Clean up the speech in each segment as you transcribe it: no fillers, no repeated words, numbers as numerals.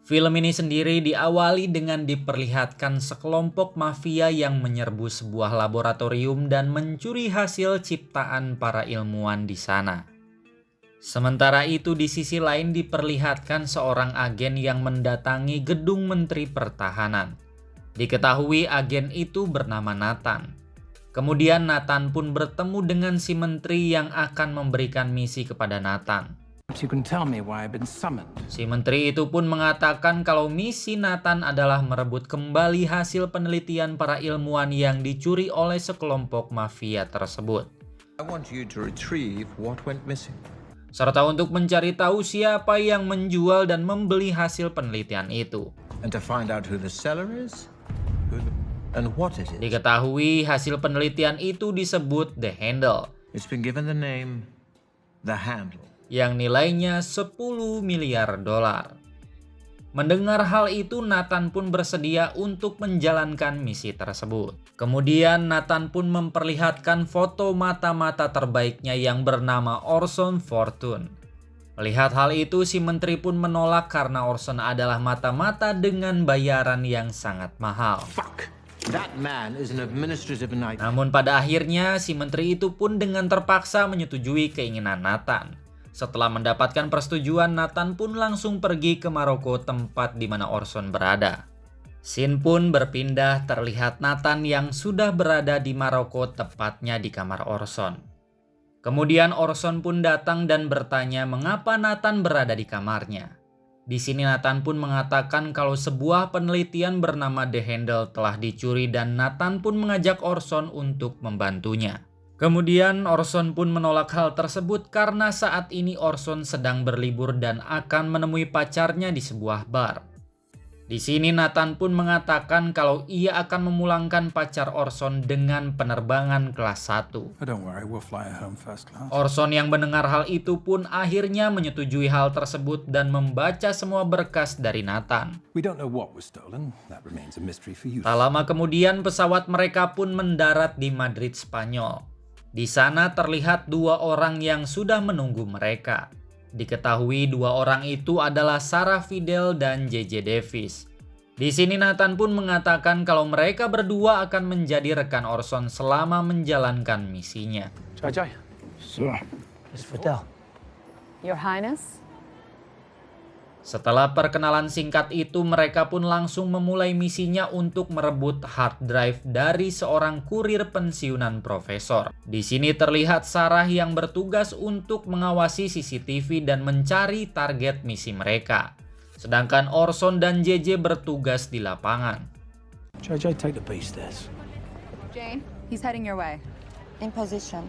Film ini sendiri diawali dengan diperlihatkan sekelompok mafia yang menyerbu sebuah laboratorium dan mencuri hasil ciptaan para ilmuwan di sana. Sementara itu di sisi lain diperlihatkan seorang agen yang mendatangi gedung Menteri Pertahanan. Diketahui agen itu bernama Nathan. Kemudian Nathan pun bertemu dengan si menteri yang akan memberikan misi kepada Nathan. Si menteri itu pun mengatakan kalau misi Nathan adalah merebut kembali hasil penelitian para ilmuwan yang dicuri oleh sekelompok mafia tersebut. Serta untuk mencari tahu siapa yang menjual dan membeli hasil penelitian itu. Diketahui hasil penelitian itu disebut The Handle. Yang nilainya 10 miliar dolar. Mendengar hal itu, Nathan pun bersedia untuk menjalankan misi tersebut. Kemudian Nathan pun memperlihatkan foto mata-mata terbaiknya yang bernama Orson Fortune. Melihat hal itu, si menteri pun menolak karena Orson adalah mata-mata dengan bayaran yang sangat mahal. Namun pada akhirnya, si menteri itu pun dengan terpaksa menyetujui keinginan Nathan. Setelah mendapatkan persetujuan, Nathan pun langsung pergi ke Maroko, tempat di mana Orson berada. Scene pun berpindah, terlihat Nathan yang sudah berada di Maroko, tepatnya di kamar Orson. Kemudian Orson pun datang dan bertanya mengapa Nathan berada di kamarnya. Di sini Nathan pun mengatakan kalau sebuah penelitian bernama The Handle telah dicuri dan Nathan pun mengajak Orson untuk membantunya. Kemudian Orson pun menolak hal tersebut karena saat ini Orson sedang berlibur dan akan menemui pacarnya di sebuah bar. Di sini Nathan pun mengatakan kalau ia akan memulangkan pacar Orson dengan penerbangan kelas 1. Orson yang mendengar hal itu pun akhirnya menyetujui hal tersebut dan membaca semua berkas dari Nathan. Tak lama kemudian pesawat mereka pun mendarat di Madrid, Spanyol. Di sana terlihat 2 orang yang sudah menunggu mereka. Diketahui 2 orang itu adalah Sarah Fidel dan JJ Davis. Di sini Nathan pun mengatakan kalau mereka berdua akan menjadi rekan Orson selama menjalankan misinya. Fidel. Your Highness? Setelah perkenalan singkat itu, mereka pun langsung memulai misinya untuk merebut hard drive dari seorang kurir pensiunan profesor. Di sini terlihat Sarah yang bertugas untuk mengawasi CCTV dan mencari target misi mereka. Sedangkan Orson dan JJ bertugas di lapangan. JJ, take the beast stairs. Jane, he's heading your way. In position.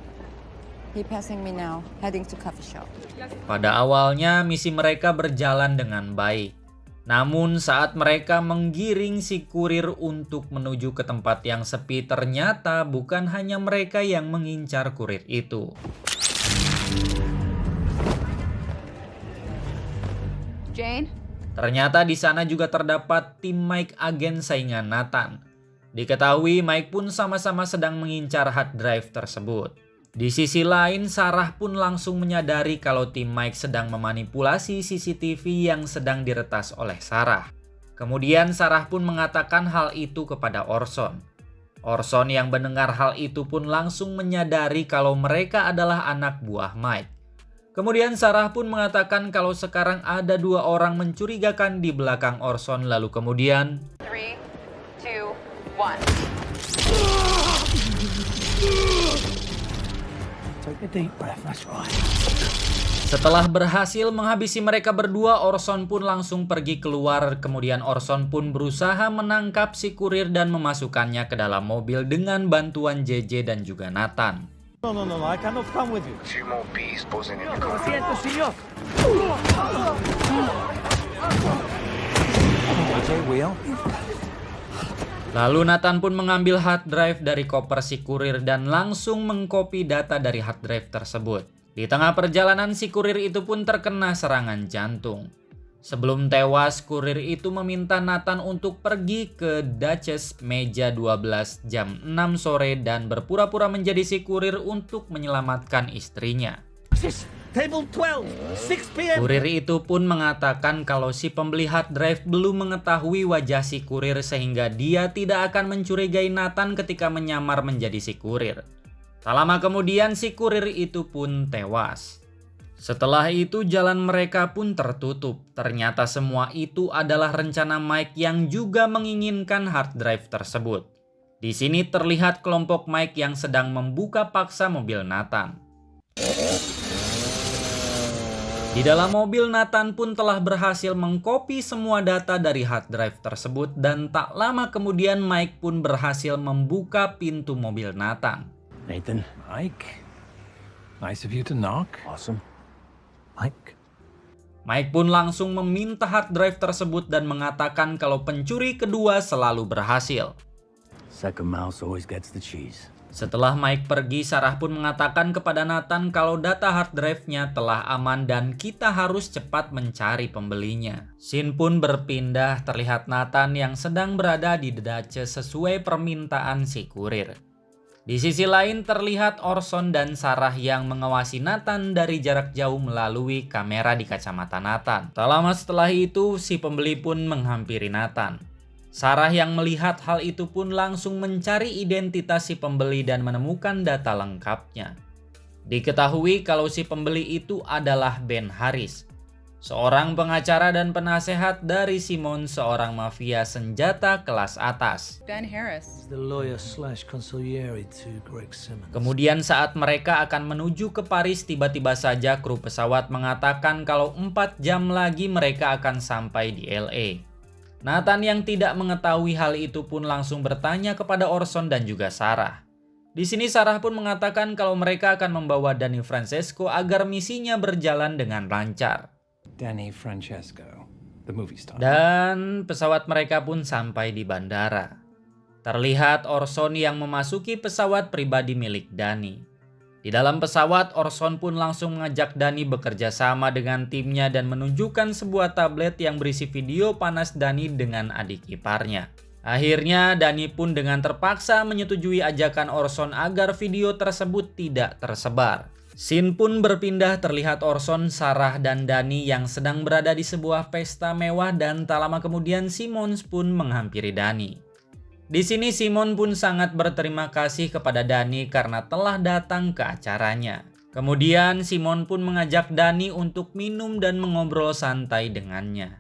He passing me now, heading to coffee shop. Pada awalnya misi mereka berjalan dengan baik. Namun saat mereka menggiring si kurir untuk menuju ke tempat yang sepi, ternyata bukan hanya mereka yang mengincar kurir itu. Jane? Ternyata di sana juga terdapat tim Mike, agen saingan Nathan. Diketahui Mike pun sama-sama sedang mengincar hard drive tersebut. Di sisi lain, Sarah pun langsung menyadari kalau tim Mike sedang memanipulasi CCTV yang sedang diretas oleh Sarah. Kemudian Sarah pun mengatakan hal itu kepada Orson. Orson yang mendengar hal itu pun langsung menyadari kalau mereka adalah anak buah Mike. Kemudian Sarah pun mengatakan kalau sekarang ada 2 orang mencurigakan di belakang Orson, lalu kemudian 3, 2, 1. Take a deep breath, that's right. Setelah berhasil menghabisi mereka berdua, Orson pun langsung pergi keluar. Kemudian Orson pun berusaha menangkap si kurir dan memasukkannya ke dalam mobil dengan bantuan JJ dan juga Nathan. No, I cannot come with you. 2 more bees posing in the Lo car. siento, señor. JJ, we help you. Lalu Nathan pun mengambil hard drive dari koper si kurir dan langsung mengcopy data dari hard drive tersebut. Di tengah perjalanan si kurir itu pun terkena serangan jantung. Sebelum tewas, kurir itu meminta Nathan untuk pergi ke Duchess meja 12 jam 6 sore dan berpura-pura menjadi si kurir untuk menyelamatkan istrinya. Table 12, 6 p.m. Kurir itu pun mengatakan kalau si pembeli hard drive belum mengetahui wajah si kurir sehingga dia tidak akan mencurigai Nathan ketika menyamar menjadi si kurir. Tak lama kemudian si kurir itu pun tewas. Setelah itu jalan mereka pun tertutup. Ternyata semua itu adalah rencana Mike yang juga menginginkan hard drive tersebut. Di sini terlihat kelompok Mike yang sedang membuka paksa mobil Nathan. Di dalam mobil, Nathan pun telah berhasil mengcopy semua data dari hard drive tersebut dan tak lama kemudian Mike pun berhasil membuka pintu mobil Nathan. Nathan. Mike. Nice of you to knock. Awesome. Mike. Mike pun langsung meminta hard drive tersebut dan mengatakan kalau pencuri kedua selalu berhasil. Second mouse always gets the cheese. Setelah Mike pergi, Sarah pun mengatakan kepada Nathan kalau data hard drive-nya telah aman dan kita harus cepat mencari pembelinya. Scene pun berpindah, terlihat Nathan yang sedang berada di Dace sesuai permintaan si kurir. Di sisi lain terlihat Orson dan Sarah yang mengawasi Nathan dari jarak jauh melalui kamera di kacamata Nathan. Tak lama setelah itu, si pembeli pun menghampiri Nathan. Sarah yang melihat hal itu pun langsung mencari identitas si pembeli dan menemukan data lengkapnya. Diketahui kalau si pembeli itu adalah Ben Harris, seorang pengacara dan penasehat dari Simon, seorang mafia senjata kelas atas. Ben Harris. The lawyer / consigliere to Greg Simmons. Kemudian saat mereka akan menuju ke Paris, tiba-tiba saja kru pesawat mengatakan kalau 4 jam lagi mereka akan sampai di LA. Nathan yang tidak mengetahui hal itu pun langsung bertanya kepada Orson dan juga Sarah. Di sini Sarah pun mengatakan kalau mereka akan membawa Danny Francesco agar misinya berjalan dengan lancar. Danny Francesco, the movie star. Dan pesawat mereka pun sampai di bandara. Terlihat Orson yang memasuki pesawat pribadi milik Danny. Di dalam pesawat, Orson pun langsung mengajak Danny bekerja sama dengan timnya dan menunjukkan sebuah tablet yang berisi video panas Danny dengan adik iparnya. Akhirnya, Danny pun dengan terpaksa menyetujui ajakan Orson agar video tersebut tidak tersebar. Scene pun berpindah, terlihat Orson, Sarah, dan Danny yang sedang berada di sebuah pesta mewah dan tak lama kemudian Simmons pun menghampiri Danny. Di sini Simon pun sangat berterima kasih kepada Danny karena telah datang ke acaranya. Kemudian Simon pun mengajak Danny untuk minum dan mengobrol santai dengannya.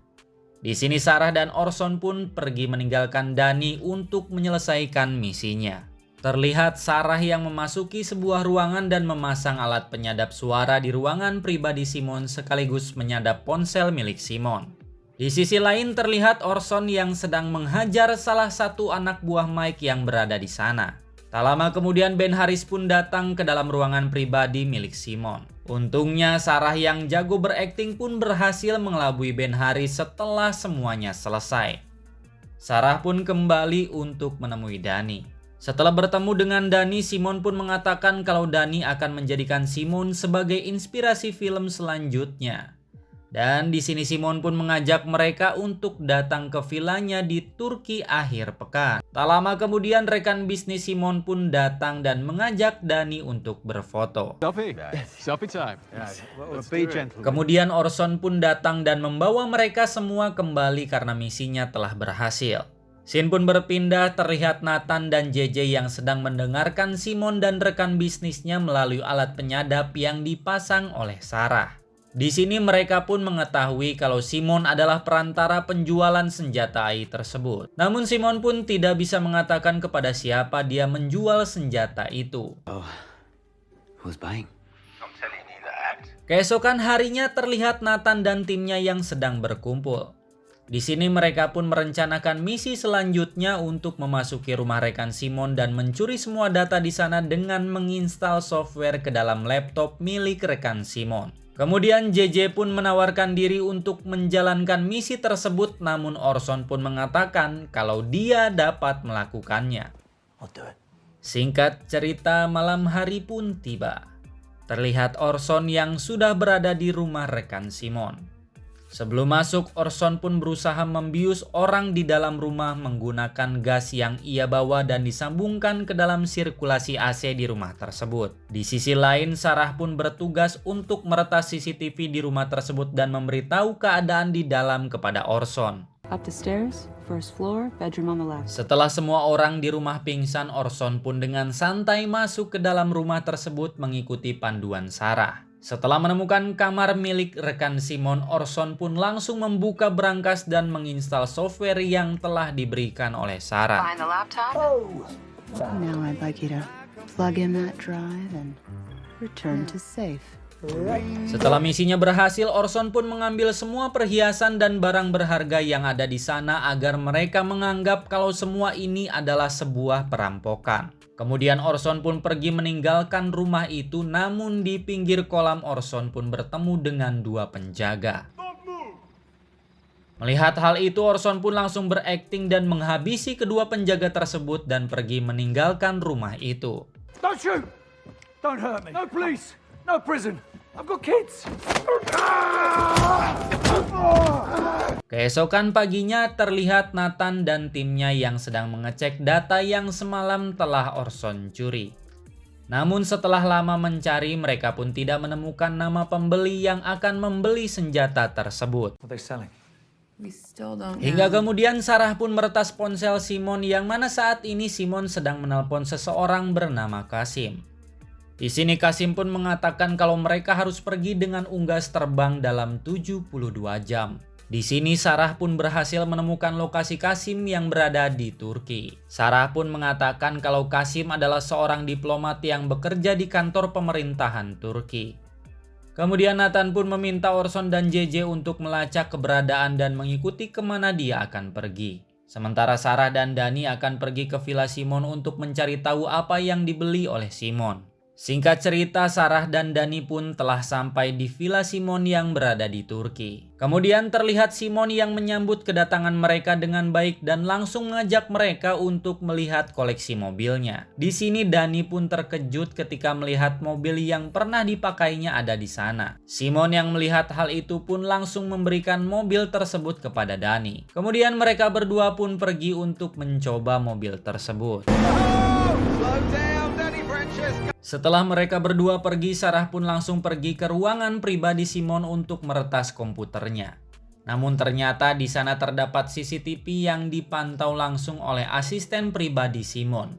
Di sini Sarah dan Orson pun pergi meninggalkan Danny untuk menyelesaikan misinya. Terlihat Sarah yang memasuki sebuah ruangan dan memasang alat penyadap suara di ruangan pribadi Simon sekaligus menyadap ponsel milik Simon. Di sisi lain terlihat Orson yang sedang menghajar salah satu anak buah Mike yang berada di sana. Tak lama kemudian Ben Harris pun datang ke dalam ruangan pribadi milik Simon. Untungnya Sarah yang jago berakting pun berhasil mengelabui Ben Harris setelah semuanya selesai. Sarah pun kembali untuk menemui Danny. Setelah bertemu dengan Danny, Simon pun mengatakan kalau Danny akan menjadikan Simon sebagai inspirasi film selanjutnya. Dan di sini Simon pun mengajak mereka untuk datang ke vilanya di Turki akhir pekan. Tak lama kemudian rekan bisnis Simon pun datang dan mengajak Danny untuk berfoto. Selfie time. Be gentle. Kemudian Orson pun datang dan membawa mereka semua kembali karena misinya telah berhasil. Scene pun berpindah, terlihat Nathan dan JJ yang sedang mendengarkan Simon dan rekan bisnisnya melalui alat penyadap yang dipasang oleh Sarah. Di sini mereka pun mengetahui kalau Simon adalah perantara penjualan senjata AI tersebut. Namun Simon pun tidak bisa mengatakan kepada siapa dia menjual senjata itu. Who's buying? Keesokan harinya terlihat Nathan dan timnya yang sedang berkumpul. Di sini mereka pun merencanakan misi selanjutnya untuk memasuki rumah rekan Simon dan mencuri semua data di sana dengan menginstal software ke dalam laptop milik rekan Simon. Kemudian JJ pun menawarkan diri untuk menjalankan misi tersebut, namun Orson pun mengatakan kalau dia dapat melakukannya. I'll do it. Singkat cerita, malam hari pun tiba. Terlihat Orson yang sudah berada di rumah rekan Simon. Sebelum masuk, Orson pun berusaha membius orang di dalam rumah menggunakan gas yang ia bawa dan disambungkan ke dalam sirkulasi AC di rumah tersebut. Di sisi lain, Sarah pun bertugas untuk meretas CCTV di rumah tersebut dan memberitahu keadaan di dalam kepada Orson. Up the stairs, first floor, bedroom on the left. Setelah semua orang di rumah pingsan, Orson pun dengan santai masuk ke dalam rumah tersebut mengikuti panduan Sarah. Setelah menemukan kamar milik rekan Simon, Orson pun langsung membuka berangkas dan menginstal software yang telah diberikan oleh Sarah. Find the laptop. Now I'd like you to plug in that drive and return to safe. Setelah misinya berhasil, Orson pun mengambil semua perhiasan dan barang berharga yang ada di sana agar mereka menganggap kalau semua ini adalah sebuah perampokan. Kemudian Orson pun pergi meninggalkan rumah itu, namun di pinggir kolam Orson pun bertemu dengan dua penjaga. Melihat hal itu, Orson pun langsung berakting dan menghabisi kedua penjaga tersebut dan pergi meninggalkan rumah itu. Don't shoot! Don't hurt me. No police! No prison! I've got kids! Keesokan paginya terlihat Nathan dan timnya yang sedang mengecek data yang semalam telah Orson curi. Namun setelah lama mencari, mereka pun tidak menemukan nama pembeli yang akan membeli senjata tersebut. What are they selling? We still don't Hingga kemudian Sarah pun meretas ponsel Simon yang mana saat ini Simon sedang menelpon seseorang bernama Kasim. Di sini Kasim pun mengatakan kalau mereka harus pergi dengan unggas terbang dalam 72 jam. Di sini Sarah pun berhasil menemukan lokasi Kasim yang berada di Turki. Sarah pun mengatakan kalau Kasim adalah seorang diplomat yang bekerja di kantor pemerintahan Turki. Kemudian Nathan pun meminta Orson dan JJ untuk melacak keberadaan dan mengikuti kemana dia akan pergi. Sementara Sarah dan Dani akan pergi ke villa Simon untuk mencari tahu apa yang dibeli oleh Simon. Singkat cerita, Sarah dan Dani pun telah sampai di villa Simon yang berada di Turki. Kemudian terlihat Simon yang menyambut kedatangan mereka dengan baik dan langsung mengajak mereka untuk melihat koleksi mobilnya. Di sini Dani pun terkejut ketika melihat mobil yang pernah dipakainya ada di sana. Simon yang melihat hal itu pun langsung memberikan mobil tersebut kepada Dani. Kemudian mereka berdua pun pergi untuk mencoba mobil tersebut. Setelah mereka berdua pergi, Sarah pun langsung pergi ke ruangan pribadi Simon untuk meretas komputernya. Namun ternyata di sana terdapat CCTV yang dipantau langsung oleh asisten pribadi Simon.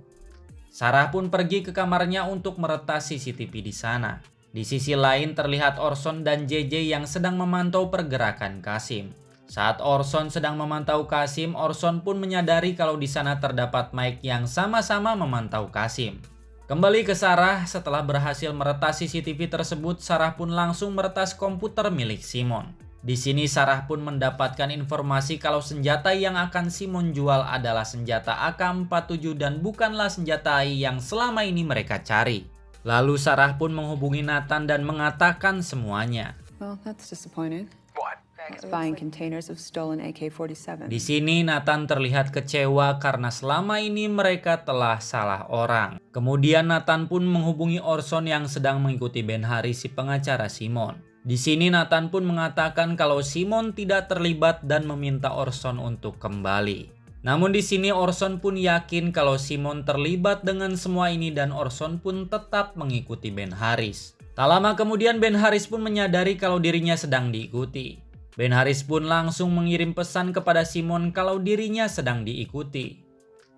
Sarah pun pergi ke kamarnya untuk meretas CCTV di sana. Di sisi lain terlihat Orson dan JJ yang sedang memantau pergerakan Kasim. Saat Orson sedang memantau Kasim, Orson pun menyadari kalau di sana terdapat Mike yang sama-sama memantau Kasim. Kembali ke Sarah, setelah berhasil meretas CCTV tersebut, Sarah pun langsung meretas komputer milik Simon. Di sini Sarah pun mendapatkan informasi kalau senjata yang akan Simon jual adalah senjata AK-47 dan bukanlah senjata AI yang selama ini mereka cari. Lalu Sarah pun menghubungi Nathan dan mengatakan semuanya. Well, that's disappointing. What? Buying containers of stolen AK-47. Di sini Nathan terlihat kecewa karena selama ini mereka telah salah orang. Kemudian Nathan pun menghubungi Orson yang sedang mengikuti Ben Harris, si pengacara Simon. Di sini Nathan pun mengatakan kalau Simon tidak terlibat dan meminta Orson untuk kembali. Namun di sini Orson pun yakin kalau Simon terlibat dengan semua ini dan Orson pun tetap mengikuti Ben Harris. Tak lama kemudian Ben Harris pun menyadari kalau dirinya sedang diikuti. Ben Harris pun langsung mengirim pesan kepada Simon kalau dirinya sedang diikuti.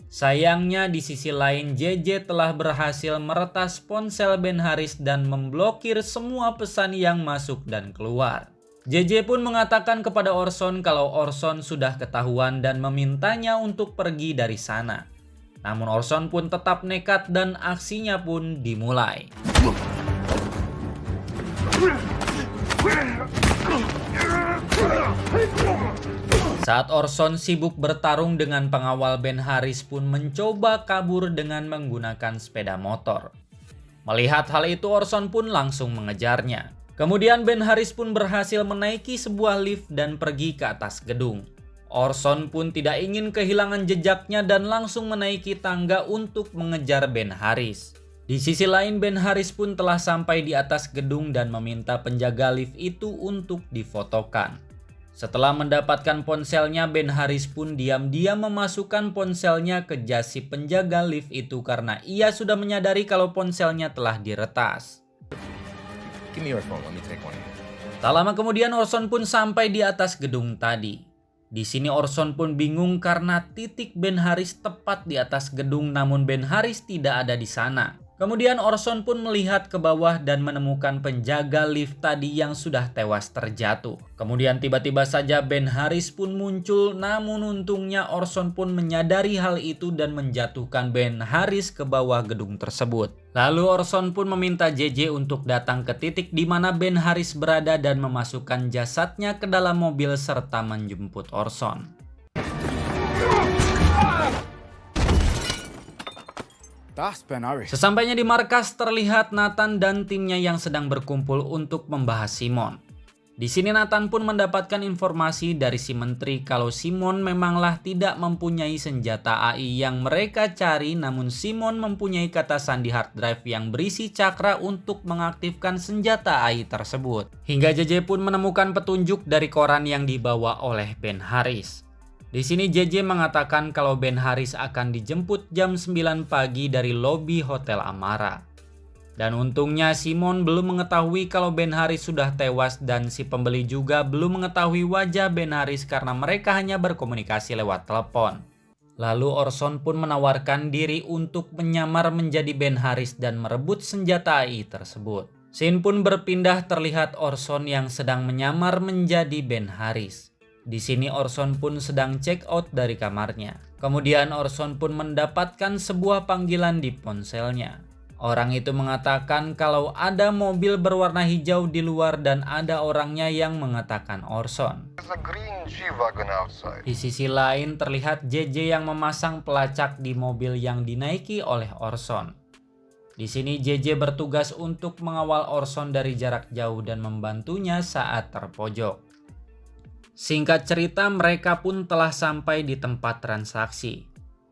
Sayangnya di sisi lain JJ telah berhasil meretas ponsel Ben Harris dan memblokir semua pesan yang masuk dan keluar. JJ pun mengatakan kepada Orson kalau Orson sudah ketahuan dan memintanya untuk pergi dari sana. Namun Orson pun tetap nekat dan aksinya pun dimulai. Saat Orson sibuk bertarung dengan pengawal, Ben Harris pun mencoba kabur dengan menggunakan sepeda motor. Melihat hal itu, Orson pun langsung mengejarnya. Kemudian Ben Harris pun berhasil menaiki sebuah lift dan pergi ke atas gedung. Orson pun tidak ingin kehilangan jejaknya dan langsung menaiki tangga untuk mengejar Ben Harris. Di sisi lain, Ben Harris pun telah sampai di atas gedung dan meminta penjaga lift itu untuk difotokan. Setelah mendapatkan ponselnya, Ben Haris pun diam-diam memasukkan ponselnya ke jas si penjaga lift itu karena ia sudah menyadari kalau ponselnya telah diretas. Give me your phone. Let me take one. Tak lama kemudian Orson pun sampai di atas gedung tadi. Di sini Orson pun bingung karena titik Ben Haris tepat di atas gedung, namun Ben Haris tidak ada di sana. Kemudian Orson pun melihat ke bawah dan menemukan penjaga lift tadi yang sudah tewas terjatuh. Kemudian tiba-tiba saja Ben Haris pun muncul, namun untungnya Orson pun menyadari hal itu dan menjatuhkan Ben Haris ke bawah gedung tersebut. Lalu Orson pun meminta JJ untuk datang ke titik di mana Ben Haris berada dan memasukkan jasadnya ke dalam mobil serta menjemput Orson. Sesampainya di markas terlihat Nathan dan timnya yang sedang berkumpul untuk membahas Simon. Di sini Nathan pun mendapatkan informasi dari si menteri kalau Simon memanglah tidak mempunyai senjata AI yang mereka cari, namun Simon mempunyai kata sandi hard drive yang berisi cakra untuk mengaktifkan senjata AI tersebut. Hingga JJ pun menemukan petunjuk dari koran yang dibawa oleh Ben Haris. Di sini JJ mengatakan kalau Ben Haris akan dijemput jam 9 pagi dari lobi Hotel Amara. Dan untungnya Simon belum mengetahui kalau Ben Haris sudah tewas dan si pembeli juga belum mengetahui wajah Ben Haris karena mereka hanya berkomunikasi lewat telepon. Lalu Orson pun menawarkan diri untuk menyamar menjadi Ben Haris dan merebut senjata AI tersebut. Scene pun berpindah, terlihat Orson yang sedang menyamar menjadi Ben Haris. Di sini Orson pun sedang check out dari kamarnya. Kemudian Orson pun mendapatkan sebuah panggilan di ponselnya. Orang itu mengatakan kalau ada mobil berwarna hijau di luar dan ada orangnya yang mengatakan Orson. Di sisi lain terlihat JJ yang memasang pelacak di mobil yang dinaiki oleh Orson. Di sini JJ bertugas untuk mengawal Orson dari jarak jauh dan membantunya saat terpojok. Singkat cerita, mereka pun telah sampai di tempat transaksi.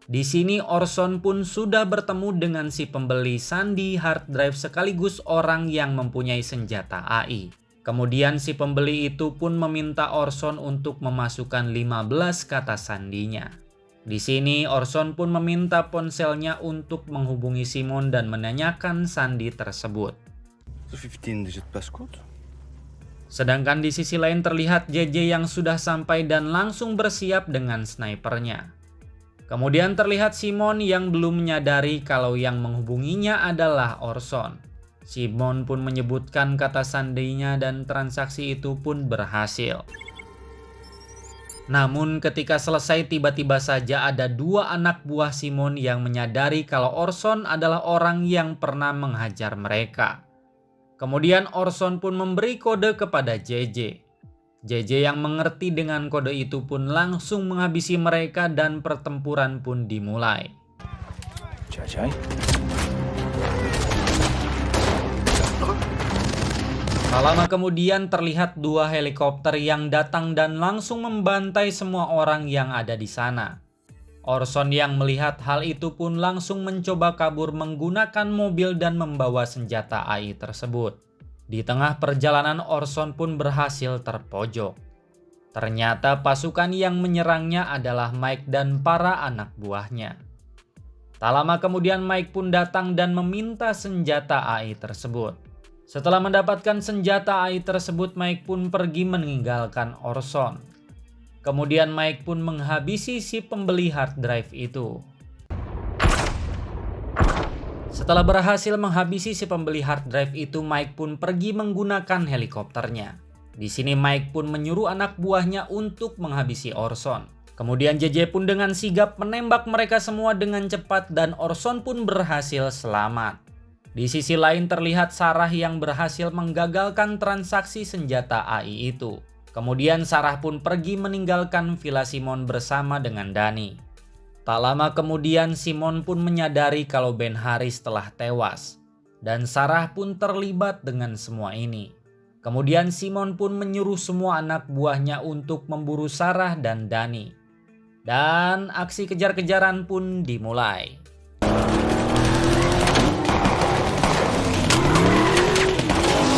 Di sini Orson pun sudah bertemu dengan si pembeli sandi hard drive sekaligus orang yang mempunyai senjata AI. Kemudian si pembeli itu pun meminta Orson untuk memasukkan 15 kata sandinya. Di sini Orson pun meminta ponselnya untuk menghubungi Simon dan menanyakan sandi tersebut. Sedangkan di sisi lain terlihat JJ yang sudah sampai dan langsung bersiap dengan snipernya. Kemudian terlihat Simon yang belum menyadari kalau yang menghubunginya adalah Orson. Simon pun menyebutkan kata sandinya dan transaksi itu pun berhasil. Namun ketika selesai tiba-tiba saja ada dua anak buah Simon yang menyadari kalau Orson adalah orang yang pernah menghajar mereka. Kemudian Orson pun memberi kode kepada JJ. JJ yang mengerti dengan kode itu pun langsung menghabisi mereka dan pertempuran pun dimulai. Tak lama kemudian terlihat dua helikopter yang datang dan langsung membantai semua orang yang ada di sana. Orson yang melihat hal itu pun langsung mencoba kabur menggunakan mobil dan membawa senjata AI tersebut. Di tengah perjalanan Orson pun berhasil terpojok. Ternyata pasukan yang menyerangnya adalah Mike dan para anak buahnya. Tak lama kemudian Mike pun datang dan meminta senjata AI tersebut. Setelah mendapatkan senjata AI tersebut, Mike pun pergi meninggalkan Orson. Kemudian Mike pun menghabisi si pembeli hard drive itu. Setelah berhasil menghabisi si pembeli hard drive itu, Mike pun pergi menggunakan helikopternya. Di sini Mike pun menyuruh anak buahnya untuk menghabisi Orson. Kemudian JJ pun dengan sigap menembak mereka semua dengan cepat dan Orson pun berhasil selamat. Di sisi lain terlihat Sarah yang berhasil menggagalkan transaksi senjata AI itu. Kemudian Sarah pun pergi meninggalkan Villa Simon bersama dengan Danny. Tak lama kemudian Simon pun menyadari kalau Ben Haris telah tewas. Dan Sarah pun terlibat dengan semua ini. Kemudian Simon pun menyuruh semua anak buahnya untuk memburu Sarah dan Danny. Dan aksi kejar-kejaran pun dimulai.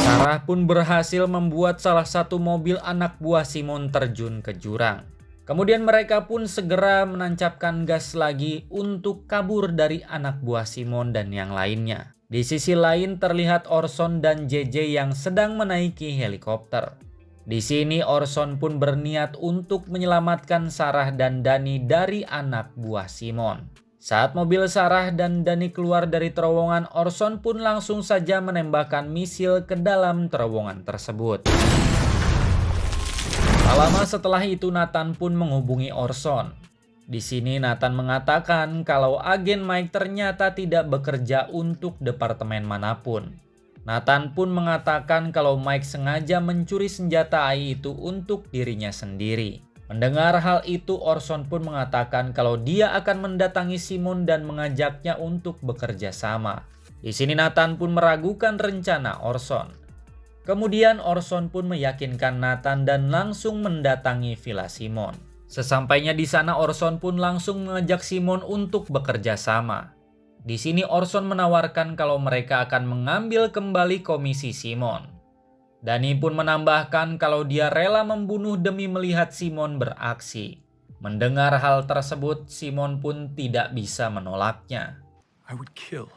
Sarah pun berhasil membuat salah satu mobil anak buah Simon terjun ke jurang. Kemudian mereka pun segera menancapkan gas lagi untuk kabur dari anak buah Simon dan yang lainnya. Di sisi lain terlihat Orson dan JJ yang sedang menaiki helikopter. Di sini Orson pun berniat untuk menyelamatkan Sarah dan Danny dari anak buah Simon. Saat mobil Sarah dan Danny keluar dari terowongan, Orson pun langsung saja menembakkan misil ke dalam terowongan tersebut. Tak lama setelah itu Nathan pun menghubungi Orson. Di sini Nathan mengatakan kalau agen Mike ternyata tidak bekerja untuk departemen manapun. Nathan pun mengatakan kalau Mike sengaja mencuri senjata AI itu untuk dirinya sendiri. Mendengar hal itu, Orson pun mengatakan kalau dia akan mendatangi Simon dan mengajaknya untuk bekerja sama. Di sini Nathan pun meragukan rencana Orson. Kemudian Orson pun meyakinkan Nathan dan langsung mendatangi villa Simon. Sesampainya di sana, Orson pun langsung mengajak Simon untuk bekerja sama. Di sini Orson menawarkan kalau mereka akan mengambil kembali komisi Simon. Danny pun menambahkan kalau dia rela membunuh demi melihat Simon beraksi. Mendengar hal tersebut, Simon pun tidak bisa menolaknya. I would kill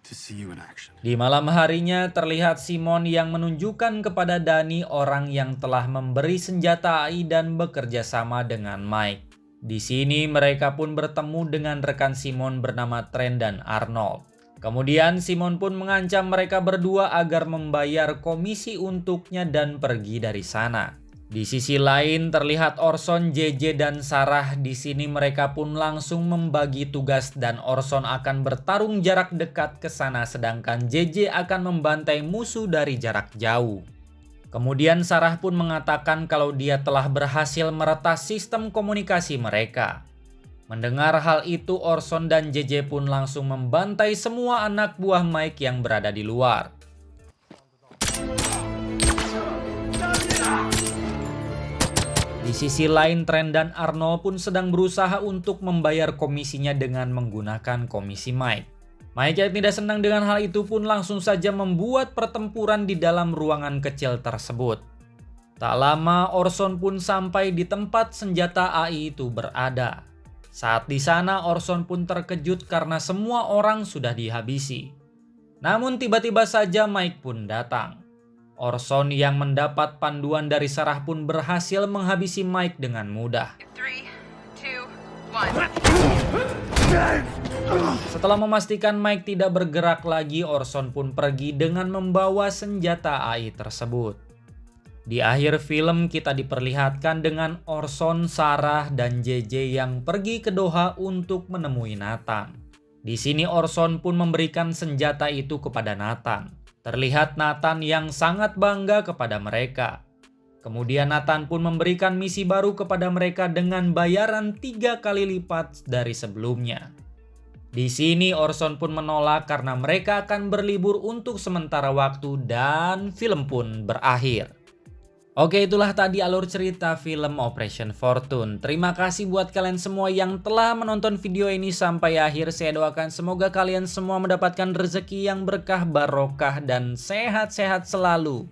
to see you in action. Di malam harinya terlihat Simon yang menunjukkan kepada Danny orang yang telah memberi senjata AI dan bekerja sama dengan Mike. Di sini mereka pun bertemu dengan rekan Simon bernama Trent dan Arnold. Kemudian Simon pun mengancam mereka berdua agar membayar komisi untuknya dan pergi dari sana. Di sisi lain terlihat Orson, JJ dan Sarah. Di sini mereka pun langsung membagi tugas dan Orson akan bertarung jarak dekat ke sana sedangkan JJ akan membantai musuh dari jarak jauh. Kemudian Sarah pun mengatakan kalau dia telah berhasil meretas sistem komunikasi mereka. Mendengar hal itu, Orson dan JJ pun langsung membantai semua anak buah Mike yang berada di luar. Di sisi lain, Trent dan Arnold pun sedang berusaha untuk membayar komisinya dengan menggunakan komisi Mike. Mike yang tidak senang dengan hal itu pun langsung saja membuat pertempuran di dalam ruangan kecil tersebut. Tak lama, Orson pun sampai di tempat senjata AI itu berada. Saat di sana, Orson pun terkejut karena semua orang sudah dihabisi. Namun tiba-tiba saja Mike pun datang. Orson yang mendapat panduan dari Sarah pun berhasil menghabisi Mike dengan mudah. 3, 2, 1. Setelah memastikan Mike tidak bergerak lagi, Orson pun pergi dengan membawa senjata AI tersebut. Di akhir film kita diperlihatkan dengan Orson, Sarah, dan JJ yang pergi ke Doha untuk menemui Nathan. Di sini Orson pun memberikan senjata itu kepada Nathan. Terlihat Nathan yang sangat bangga kepada mereka. Kemudian Nathan pun memberikan misi baru kepada mereka dengan bayaran 3 kali lipat dari sebelumnya. Di sini Orson pun menolak karena mereka akan berlibur untuk sementara waktu dan film pun berakhir. Oke, itulah tadi alur cerita film Operation Fortune. Terima kasih buat kalian semua yang telah menonton video ini sampai akhir. Saya doakan semoga kalian semua mendapatkan rezeki yang berkah, barokah, dan sehat-sehat selalu.